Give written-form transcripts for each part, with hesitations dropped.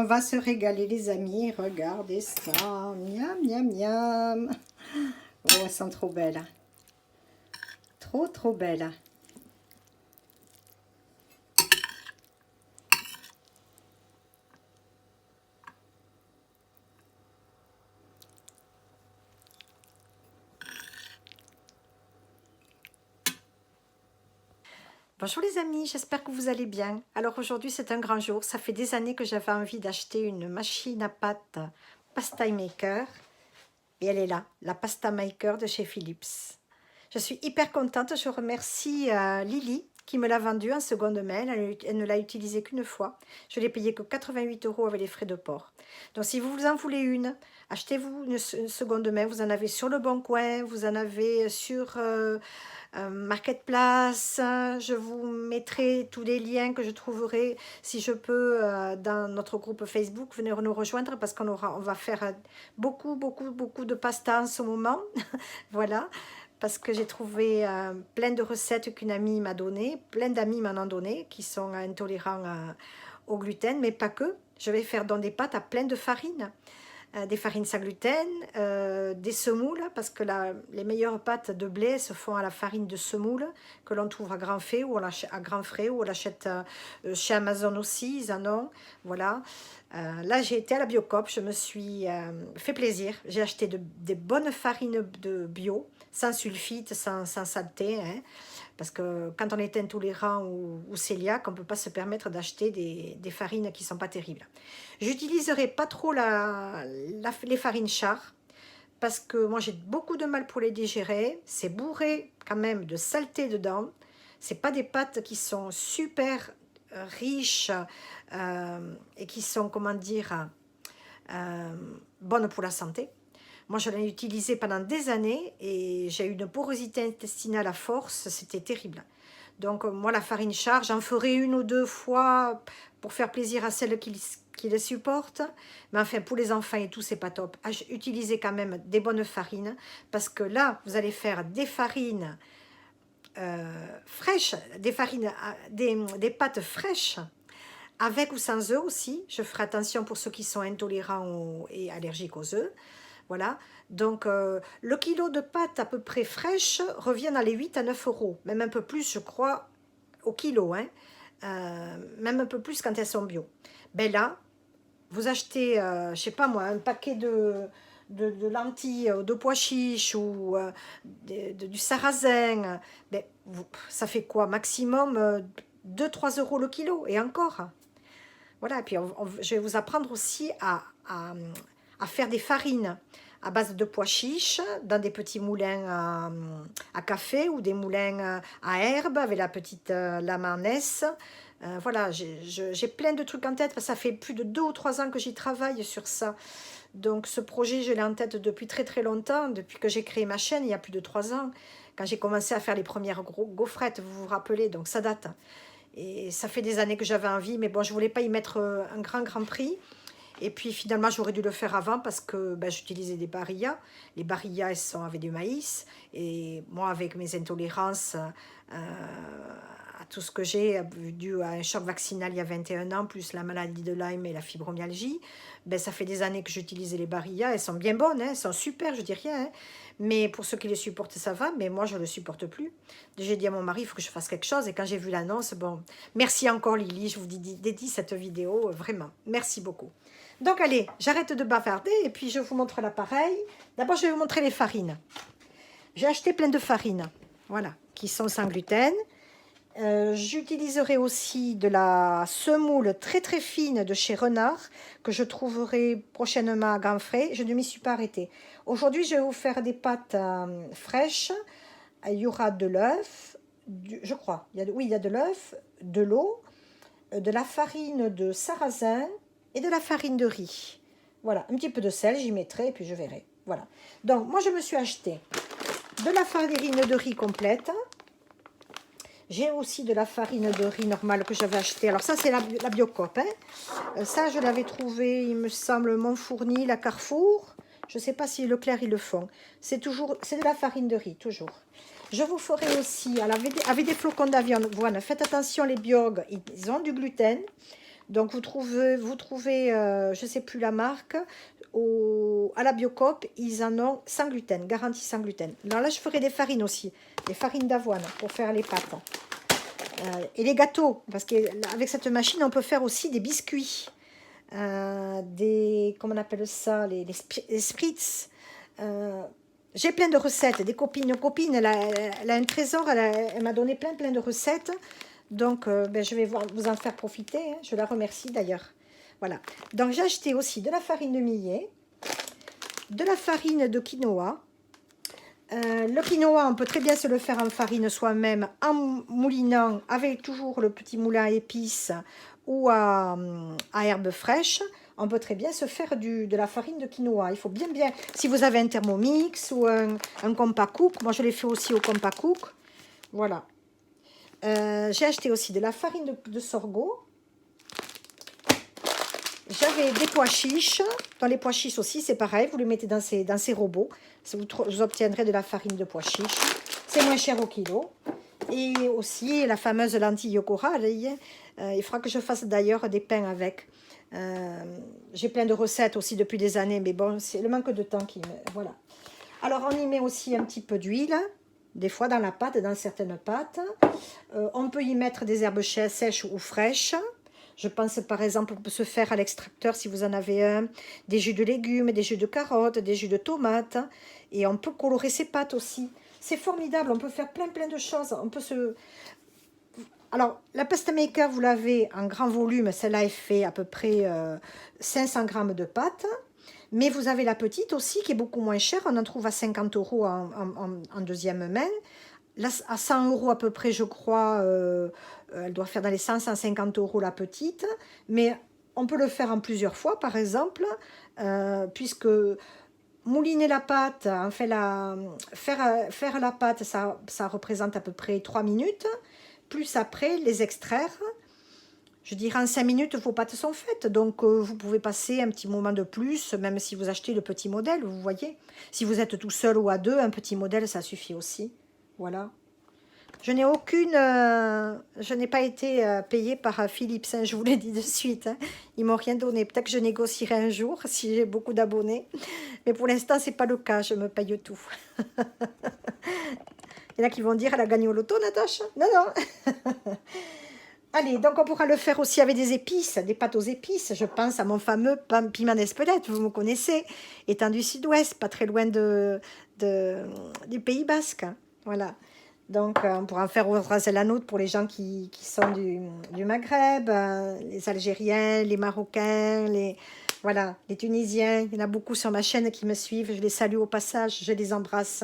on va se régaler les amis, regardez ça, miam miam miam. Oh, elles sont trop belles, trop belles. Bonjour les amis, j'espère que vous allez bien. Alors aujourd'hui c'est un grand jour, ça fait des années que j'avais envie d'acheter une machine à pâte Pasta Maker. Et elle est là, la Pasta Maker de chez Philips. Je suis hyper contente, je remercie Lily qui me l'a vendue en seconde main, elle ne l'a utilisée qu'une fois. Je l'ai payée que 88 € avec les frais de port. Donc si vous en voulez une, achetez-vous une seconde main, vous en avez sur le Bon Coin, vous en avez sur Marketplace. Je vous mettrai tous les liens que je trouverai, si je peux, dans notre groupe Facebook. Venez nous rejoindre parce qu'on va faire beaucoup de pasta en ce moment. Voilà, parce que j'ai trouvé plein de recettes qu'une amie m'a donné, plein d'amis m'en ont donné, qui sont intolérants au gluten, mais pas que. Je vais faire dans des pâtes à plein de farine. Des farines sans gluten, des semoules, parce que les meilleures pâtes de blé se font à la farine de semoule, que l'on trouve à Grand Frais, ou à Grand Frais, ou on l'achète chez Amazon aussi, ils en ont, voilà. Là, j'ai été à la Biocoop, je me suis fait plaisir, j'ai acheté des bonnes farines de bio, sans sulfite, sans saleté, hein, parce que quand on est intolérant ou cœliaque, on ne peut pas se permettre d'acheter des farines qui ne sont pas terribles. J'utiliserai pas trop les farines char, parce que moi j'ai beaucoup de mal pour les digérer. C'est bourré quand même de saleté dedans. C'est pas des pâtes qui sont super riches et qui sont, comment dire, bonnes pour la santé. Moi, je l'ai utilisé pendant des années et j'ai eu une porosité intestinale à force, c'était terrible. Donc, moi, la farine char, j'en ferai une ou deux fois pour faire plaisir à celles qui les supportent. Mais enfin, pour les enfants et tout, c'est pas top. Utilisez quand même des bonnes farines parce que là, vous allez faire des farines fraîches, des pâtes fraîches avec ou sans œufs aussi. Je ferai attention pour ceux qui sont intolérants et allergiques aux œufs. Voilà, donc le kilo de pâtes à peu près fraîches revient dans les 8 à 9 €, même un peu plus, je crois, au kilo, hein. Même un peu plus quand elles sont bio. Ben là, vous achetez, je sais pas moi, un paquet de lentilles, de pois chiches ou du sarrasin, ben, ça fait quoi? Maximum 2-3 € le kilo, et encore. Voilà, et puis je vais vous apprendre aussi à faire des farines à base de pois chiches dans des petits moulins à café ou des moulins à herbes avec la petite lame en S. Voilà, j'ai plein de trucs en tête, parce que ça fait plus de 2 ou 3 ans que j'y travaille sur ça. Donc ce projet, je l'ai en tête depuis très longtemps, depuis que j'ai créé ma chaîne, il y a plus de 3 ans, quand j'ai commencé à faire les premières gaufrettes, vous vous rappelez, donc ça date. Et ça fait des années que j'avais envie, mais bon, je ne voulais pas y mettre un grand prix. Et puis finalement, j'aurais dû le faire avant parce que ben, j'utilisais des barillas. Les barillas, elles sont avec du maïs. Et moi, avec mes intolérances à tout ce que j'ai, dû à un choc vaccinal il y a 21 ans, plus la maladie de Lyme et la fibromyalgie, ben, ça fait des années que j'utilisais les barillas. Elles sont bien bonnes, hein, elles sont super, je dis rien. Hein. Mais pour ceux qui les supportent, ça va. Mais moi, je ne le supporte plus. J'ai dit à mon mari, il faut que je fasse quelque chose. Et quand j'ai vu l'annonce, bon, merci encore Lily, je vous dédie cette vidéo, vraiment. Merci beaucoup. Donc allez, j'arrête de bavarder et puis je vous montre l'appareil. D'abord, je vais vous montrer les farines. J'ai acheté plein de farines, voilà, qui sont sans gluten. J'utiliserai aussi de la semoule très fine de chez Renard, que je trouverai prochainement à Grand Frais. Je ne m'y suis pas arrêtée. Aujourd'hui, je vais vous faire des pâtes fraîches. Il y aura de l'œuf, je crois. Oui, il y a de l'œuf, de l'eau, de la farine de sarrasin et de la farine de riz. Voilà, un petit peu de sel, j'y mettrai et puis je verrai. Voilà. Donc, moi, je me suis acheté de la farine de riz complète. J'ai aussi de la farine de riz normale que j'avais achetée. Alors ça, c'est la Biocoop. Hein. Ça, je l'avais trouvé, il me semble, Montfourny, la Carrefour. Je ne sais pas si Leclerc, ils le font. C'est de la farine de riz, toujours. Je vous ferai aussi, avec des flocons d'avoine. Faites attention, les Biog, ils ont du gluten. Donc je ne sais plus la marque, à la Biocoop, ils en ont sans gluten, garantie sans gluten. Alors là, je ferai des farines aussi, des farines d'avoine pour faire les pâtes. Et les gâteaux, parce qu'avec cette machine, on peut faire aussi des biscuits, comment on appelle ça, les spritz. J'ai plein de recettes, des copines, une copine, elle a un trésor, elle m'a donné plein de recettes. Donc, ben, je vais vous en faire profiter, hein. Je la remercie d'ailleurs. Voilà. Donc, j'ai acheté aussi de la farine de millet, de la farine de quinoa. Le quinoa, on peut très bien se le faire en farine soi-même, en moulinant, avec toujours le petit moulin à épices ou à herbes fraîches. On peut très bien se faire de la farine de quinoa. Il faut bien, si vous avez un Thermomix ou un Compacook, moi je l'ai fait aussi au Compacook. Voilà. J'ai acheté aussi de la farine de sorgho. J'avais des pois chiches. Dans les pois chiches aussi, c'est pareil. Vous les mettez dans ces robots. Vous obtiendrez de la farine de pois chiches. C'est moins cher au kilo. Et aussi la fameuse lentille corail. Il faudra que je fasse d'ailleurs des pains avec. J'ai plein de recettes aussi depuis des années. Mais bon, c'est le manque de temps qui me... Voilà. Alors, on y met aussi un petit peu d'huile. Des fois dans la pâte, dans certaines pâtes. On peut y mettre des herbes sèches ou fraîches. Je pense par exemple, on peut se faire à l'extracteur si vous en avez un, des jus de légumes, des jus de carottes, des jus de tomates. Et on peut colorer ses pâtes aussi. C'est formidable, on peut faire plein de choses. On peut se... Alors, la pasta maker, vous l'avez en grand volume. Celle-là est fait à peu près 500 grammes de pâte. Mais vous avez la petite aussi qui est beaucoup moins chère. On en trouve à 50 € en deuxième main. Là, à 100 € à peu près, je crois, elle doit faire dans les 100-150 € la petite. Mais on peut le faire en plusieurs fois, par exemple, puisque mouliner la pâte, en fait, faire la pâte, ça représente à peu près 3 minutes. Plus après, les extraire. Je dirais en 5 minutes, vos pâtes sont faites. Donc, vous pouvez passer un petit moment de plus, même si vous achetez le petit modèle, vous voyez. Si vous êtes tout seul ou à deux, un petit modèle, ça suffit aussi. Voilà. Je n'ai pas été payée par Philips, hein, je vous l'ai dit de suite. Hein. Ils m'ont rien donné. Peut-être que je négocierai un jour si j'ai beaucoup d'abonnés. Mais pour l'instant, c'est pas le cas. Je me paye tout. Il y en a qui vont dire, elle a gagné au loto, Natacha. Non, non. Allez, donc on pourra le faire aussi avec des épices, des pâtes aux épices. Je pense à mon fameux piment d'Espelette, vous me connaissez, étant du sud-ouest, pas très loin du Pays Basque. Voilà. Donc on pourra en faire au ras el hanout pour les gens qui sont du Maghreb, les Algériens, les Marocains, voilà, les Tunisiens. Il y en a beaucoup sur ma chaîne qui me suivent. Je les salue au passage, je les embrasse.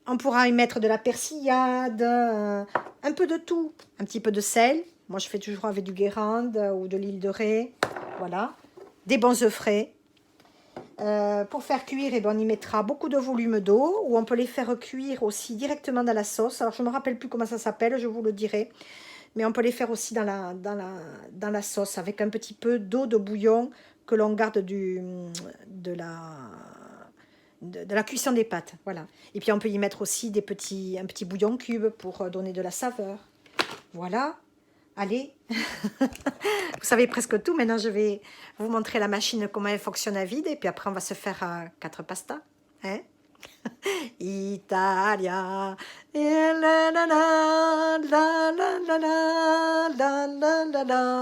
On pourra y mettre de la persillade, un peu de tout, un petit peu de sel. Moi, je fais toujours avec du Guérande ou de l'île de Ré. Voilà. Des bons œufs frais. Pour faire cuire, eh ben, on y mettra beaucoup de volume d'eau, ou on peut les faire cuire aussi directement dans la sauce. Alors, je ne me rappelle plus comment ça s'appelle, je vous le dirai. Mais on peut les faire aussi dans la sauce, avec un petit peu d'eau de bouillon que l'on garde de la cuisson des pâtes, voilà. Et puis on peut y mettre aussi un petit bouillon cube pour donner de la saveur. Voilà. Allez, vous savez presque tout. Maintenant, je vais vous montrer la machine, comment elle fonctionne à vide. Et puis après, on va se faire 4 pastas. Hein? Italia.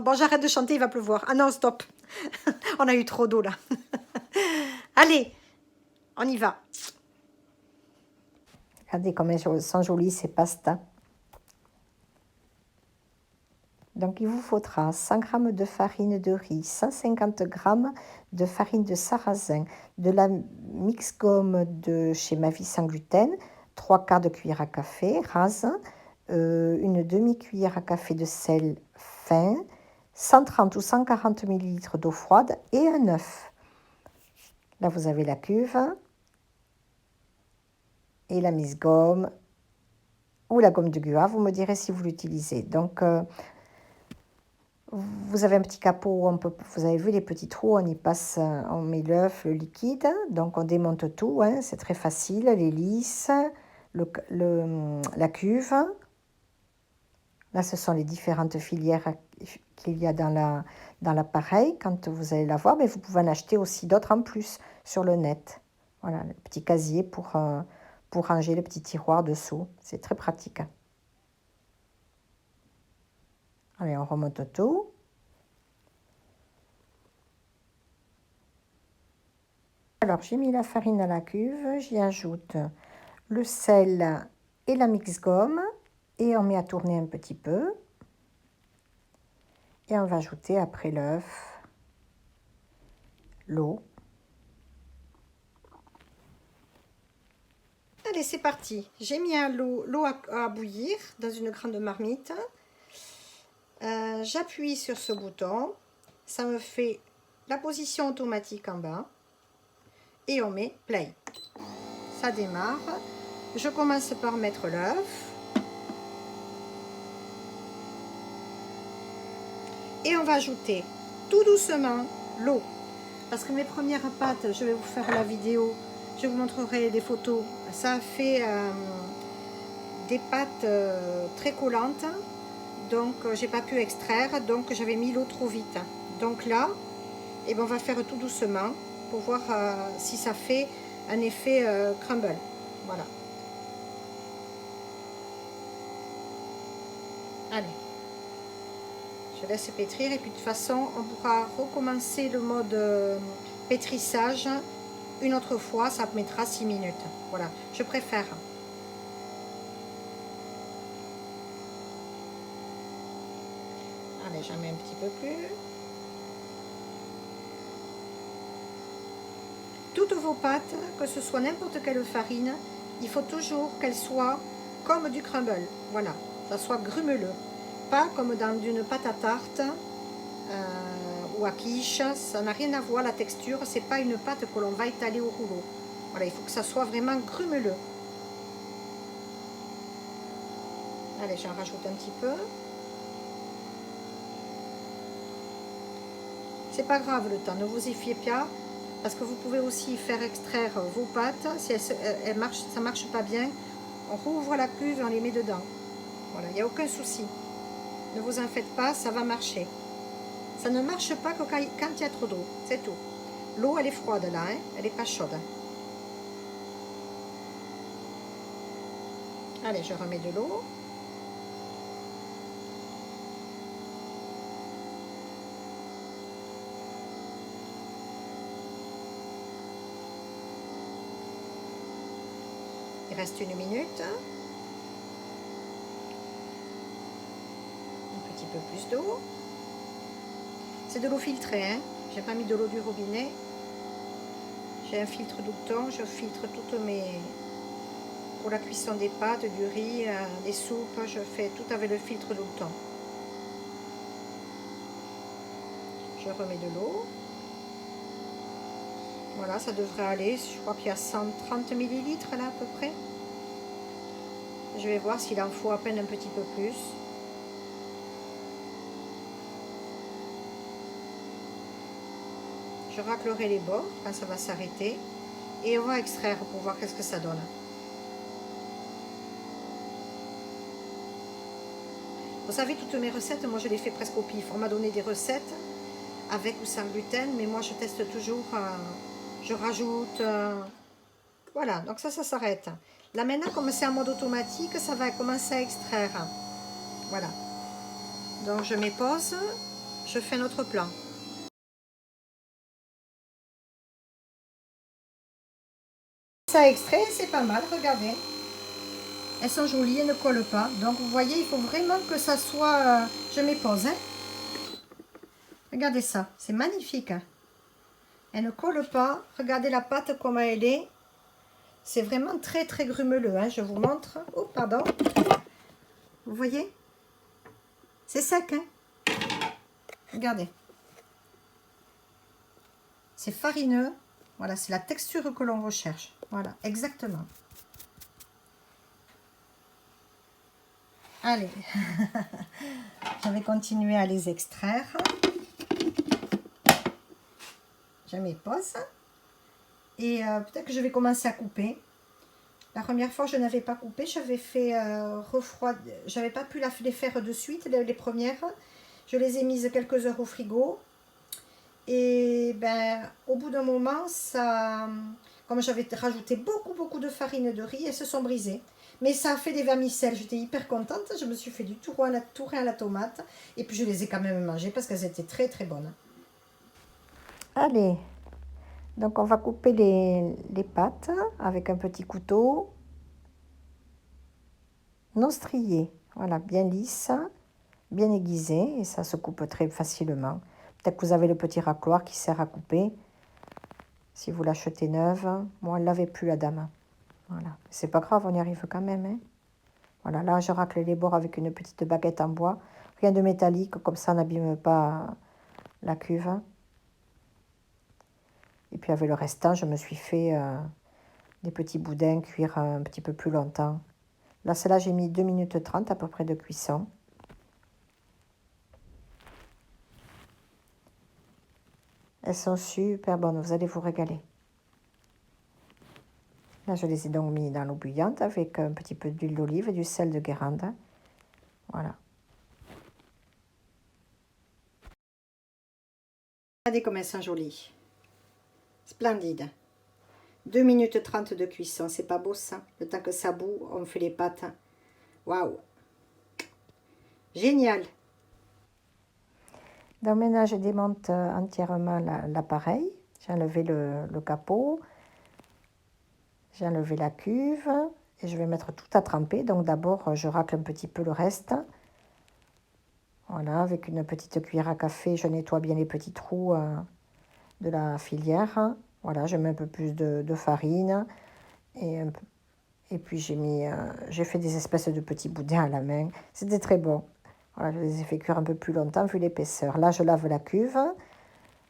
Bon, j'arrête de chanter, il va pleuvoir. Ah non, stop. On a eu trop d'eau là. Allez. On y va. Regardez comme elles sont jolies ces pastas. Donc il vous faudra 100 g de farine de riz, 150 g de farine de sarrasin, de la mix-gomme de chez Ma Vie Sans Gluten, 3/4 de cuillère à café rase, une demi-cuillère à café de sel fin, 130 ou 140 ml d'eau froide et un œuf. Là vous avez la cuve. Et la mise-gomme ou la gomme de Gua, vous me direz si vous l'utilisez. Donc, vous avez un petit capot où vous avez vu les petits trous, on y passe, on met l'œuf, le liquide, donc on démonte tout, hein, c'est très facile, l'hélice, la cuve. Là, ce sont les différentes filières qu'il y a dans l'appareil quand vous allez l'avoir, mais vous pouvez en acheter aussi d'autres en plus sur le net. Voilà, le petit casier pour ranger le petit tiroir dessous. C'est très pratique. Allez, on remonte tout. Alors, j'ai mis la farine à la cuve, j'y ajoute le sel et la mix-gomme et on met à tourner un petit peu. Et on va ajouter après l'œuf, l'eau. Allez, c'est parti. J'ai mis l'eau à bouillir dans une grande marmite. J'appuie sur ce bouton. Ça me fait la position automatique en bas. Et on met play. Ça démarre. Je commence par mettre l'œuf. Et on va ajouter tout doucement l'eau. Parce que mes premières pâtes, je vais vous faire la vidéo. Je vous montrerai des photos. Ça a fait des pâtes très collantes. Donc, j'ai pas pu extraire. Donc, j'avais mis l'eau trop vite. Donc là, eh ben, on va faire tout doucement pour voir si ça fait un effet crumble. Voilà. Allez. Je laisse pétrir et puis de toute façon, on pourra recommencer le mode pétrissage une autre fois. Ça mettra 6 minutes. Voilà, je préfère. Allez, j'en mets un petit peu plus. Toutes vos pâtes, que ce soit n'importe quelle farine, il faut toujours qu'elles soient comme du crumble. Voilà, ça soit grumeleux. Pas comme dans une pâte à tarte ou à quiche. Ça n'a rien à voir, la texture. C'est pas une pâte que l'on va étaler au rouleau. Voilà, il faut que ça soit vraiment grumeleux. Allez, j'en rajoute un petit peu. C'est pas grave le temps, ne vous y fiez pas. Parce que vous pouvez aussi faire extraire vos pâtes. Si ça marche pas bien, on rouvre la cuve et on les met dedans. Voilà, il n'y a aucun souci. Ne vous en faites pas, ça va marcher. Ça ne marche pas que quand il y a trop d'eau, c'est tout. L'eau, elle est froide là, hein, elle n'est pas chaude. Allez, je remets de l'eau. Il reste 1 minute. Un petit peu plus d'eau. C'est de l'eau filtrée, hein. J'ai pas mis de l'eau du robinet. J'ai un filtre Dougton, je filtre toutes mes... Pour la cuisson des pâtes, du riz, des soupes, je fais tout avec le filtre Dougton. Je remets de l'eau. Voilà, ça devrait aller. Je crois qu'il y a 130 ml là à peu près. Je vais voir s'il en faut à peine un petit peu plus. Je raclerai les bords quand ça va s'arrêter. Et on va extraire pour voir qu'est-ce que ça donne. Vous savez, toutes mes recettes, moi je les fais presque au pif. On m'a donné des recettes avec ou sans gluten, mais moi je teste toujours, je rajoute. Voilà, donc ça s'arrête. Là maintenant, comme c'est en mode automatique, ça va commencer à extraire. Voilà. Donc je mets pause, je fais un autre plan. Ça extrait, c'est pas mal, regardez. Elles sont jolies, elles ne collent pas. Donc vous voyez, il faut vraiment que ça soit... je mets pause. Hein. Regardez ça, c'est magnifique. Hein. Elle ne colle pas. Regardez la pâte comme elle est. C'est vraiment très très grumeleux. Hein. Je vous montre. Oh, pardon. Vous voyez? C'est sec. Hein. Regardez. C'est farineux. Voilà, c'est la texture que l'on recherche. Voilà, exactement. Allez, je vais continuer à les extraire. Je mets pause. Et peut-être que je vais commencer à couper. La première fois, je n'avais pas coupé. J'avais fait refroidir. J'avais pas pu les faire de suite, les premières. Je les ai mises quelques heures au frigo. Et ben, au bout d'un moment, ça, comme j'avais rajouté beaucoup de farine de riz, elles se sont brisées. Mais ça a fait des vermicelles, j'étais hyper contente. Je me suis fait du touré à la tomate. Et puis je les ai quand même mangées parce qu'elles étaient très bonnes. Allez, donc on va couper les pâtes avec un petit couteau non strié. Voilà, bien lisse, bien aiguisé et ça se coupe très facilement. Peut-être que vous avez le petit racloir qui sert à couper. Si vous l'achetez neuve, moi elle l'avait plus la dame. Voilà, c'est pas grave, on y arrive quand même. Hein. Voilà, là je racle les bords avec une petite baguette en bois. Rien de métallique, comme ça on n'abîme pas la cuve. Et puis avec le restant, je me suis fait des petits boudins cuire un petit peu plus longtemps. Là, celle-là, j'ai mis 2 minutes 30 à peu près de cuisson. Elles sont super bonnes, vous allez vous régaler. Là, je les ai donc mis dans l'eau bouillante avec un petit peu d'huile d'olive et du sel de Guérande. Voilà. Regardez comme elles sont jolies. Splendide. 2 minutes 30 de cuisson, c'est pas beau ça? Le temps que ça bout, on fait les pâtes. Waouh! Génial! Donc maintenant, je démonte entièrement l'appareil. J'ai enlevé le capot. J'ai enlevé la cuve. Et je vais mettre tout à tremper. Donc d'abord, je racle un petit peu le reste. Voilà, avec une petite cuillère à café, je nettoie bien les petits trous de la filière. Voilà, je mets un peu plus de farine. Et puis j'ai fait des espèces de petits boudins à la main. C'était très bon. Voilà, je les ai fait cuire un peu plus longtemps vu l'épaisseur. Là, je lave la cuve.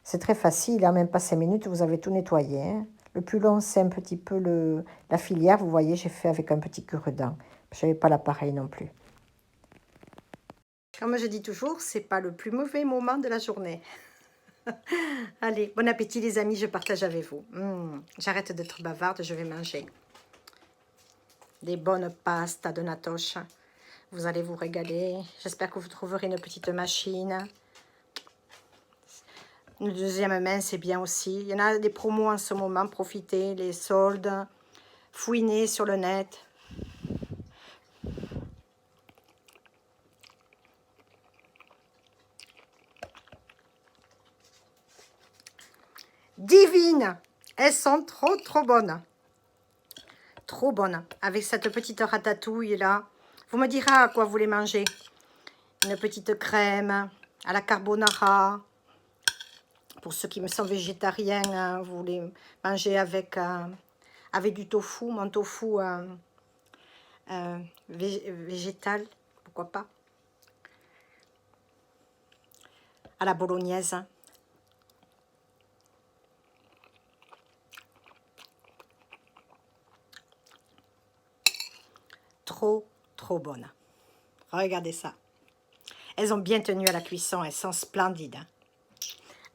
C'est très facile, en même pas 5 minutes, vous avez tout nettoyé. Hein. Le plus long, c'est un petit peu la filière. Vous voyez, j'ai fait avec un petit cure-dent. Je n'avais pas l'appareil non plus. Comme je dis toujours, c'est pas le plus mauvais moment de la journée. Allez, bon appétit les amis, je partage avec vous. J'arrête d'être bavarde, je vais manger. Des bonnes pastas de natoche. Vous allez vous régaler. J'espère que vous trouverez une petite machine. Une deuxième main, c'est bien aussi. Il y en a des promos en ce moment. Profitez, les soldes. Fouinez sur le net. Divines! Elles sont trop bonnes. Trop bonnes. Avec cette petite ratatouille là. Vous me direz à quoi vous les mangez. Une petite crème à la carbonara. Pour ceux qui me sont végétariens, vous les mangez avec du tofu. Mon tofu végétal, pourquoi pas. À la bolognaise. Trop bonnes. Regardez ça. Elles ont bien tenu à la cuisson, elles sont splendides.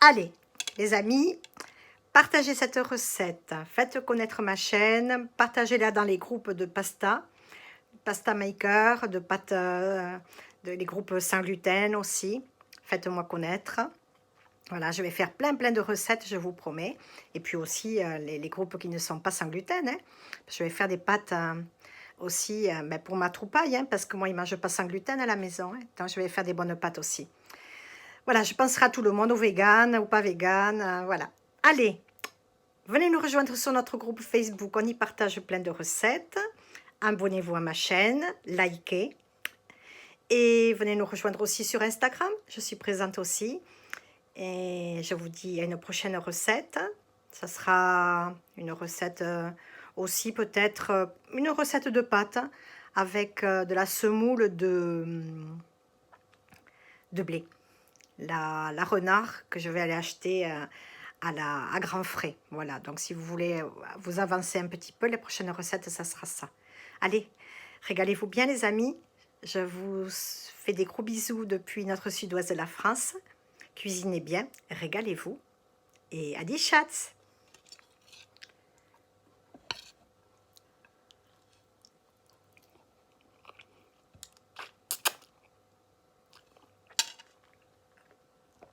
Allez, les amis, partagez cette recette. Faites connaître ma chaîne. Partagez-la dans les groupes de pasta maker, de pâtes, les groupes sans gluten aussi. Faites-moi connaître. Voilà, je vais faire plein de recettes, je vous promets. Et puis aussi les groupes qui ne sont pas sans gluten. Hein. Je vais faire des pâtes aussi pour ma troupaille, hein, parce que moi, ils ne mangent pas sans gluten à la maison. Hein. Donc, je vais faire des bonnes pâtes aussi. Voilà, je penserai à tout le monde, aux véganes ou pas véganes. Voilà. Allez, venez nous rejoindre sur notre groupe Facebook. On y partage plein de recettes. Abonnez-vous à ma chaîne, likez. Et venez nous rejoindre aussi sur Instagram. Je suis présente aussi. Et je vous dis à une prochaine recette. Ça sera une recette aussi peut-être, une recette de pâtes avec de la semoule de blé. La renard que je vais aller acheter à grand frais. Voilà, donc si vous voulez vous avancer un petit peu, les prochaines recettes, ça sera ça. Allez, régalez-vous bien les amis. Je vous fais des gros bisous depuis notre sud-ouest de la France. Cuisinez bien, régalez-vous et à des chats.